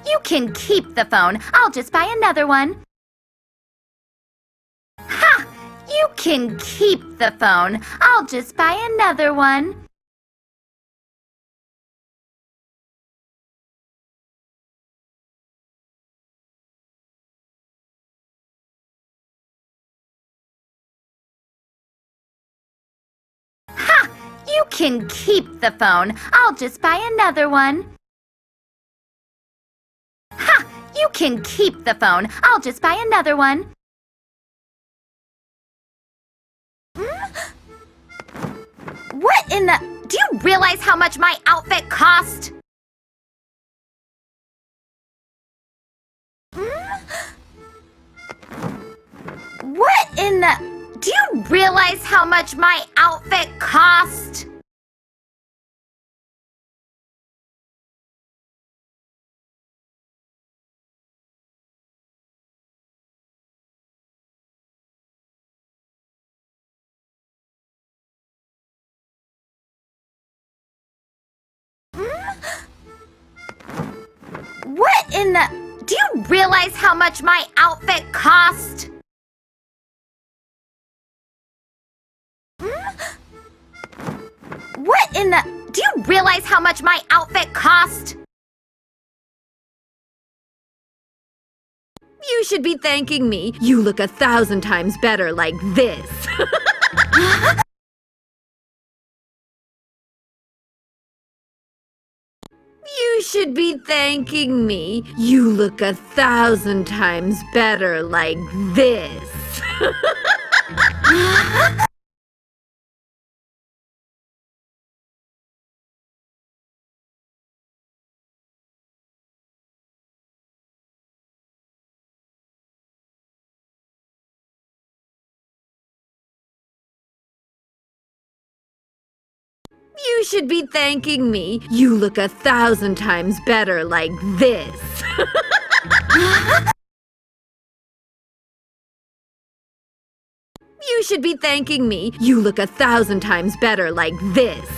You can keep the phone. I'll just buy another one. Ha! You can keep the phone. I'll just buy another one. Ha! You can keep the phone. I'll just buy another one. Ha! You can keep the phone. I'll just buy another one. What in the... Do you realize how much my outfit cost? What in the... Do you realize how much my outfit cost? What in the... Do you realize how much my outfit cost? What in the... Do you realize how much my outfit cost? You should be thanking me. You look 1,000 times better like this. You should be thanking me. You look 1,000 times better like this. You should be thanking me. You look 1,000 times better like this. You should be thanking me. You look 1,000 times better like this.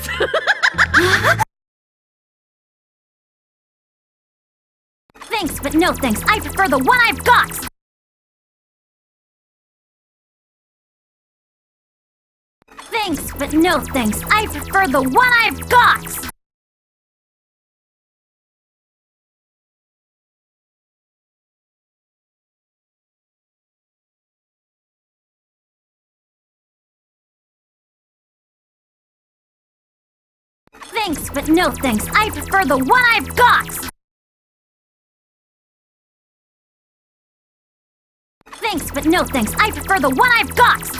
Thanks, but no thanks. I prefer the one I've got. Thanks, but no thanks. I prefer the one I've got. Thanks, but no thanks. I prefer the one I've got. Thanks, but no thanks. I prefer the one I've got.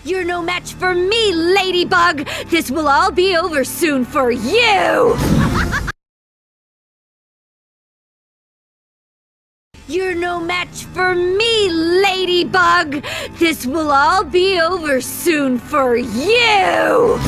You're no match for me, Ladybug! This will all be over soon for you! You're no match for me, Ladybug! This will all be over soon for you!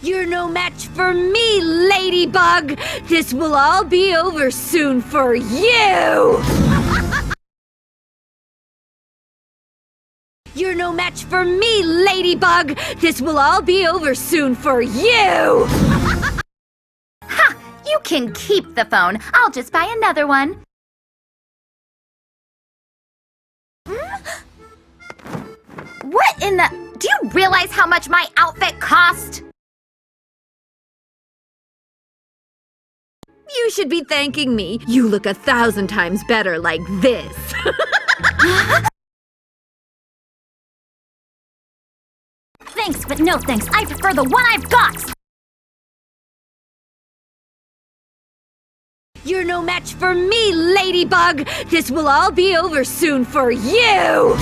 You're no match for me, Ladybug! This will all be over soon for you! You're no match for me, Ladybug! This will all be over soon for you! Ha! You can keep the phone. I'll just buy another one. What in the... Do you realize how much my outfit cost? You should be thanking me. You look 1,000 times better like this. Thanks, but no thanks. I prefer the one I've got. You're no match for me, Ladybug! This will all be over soon for you!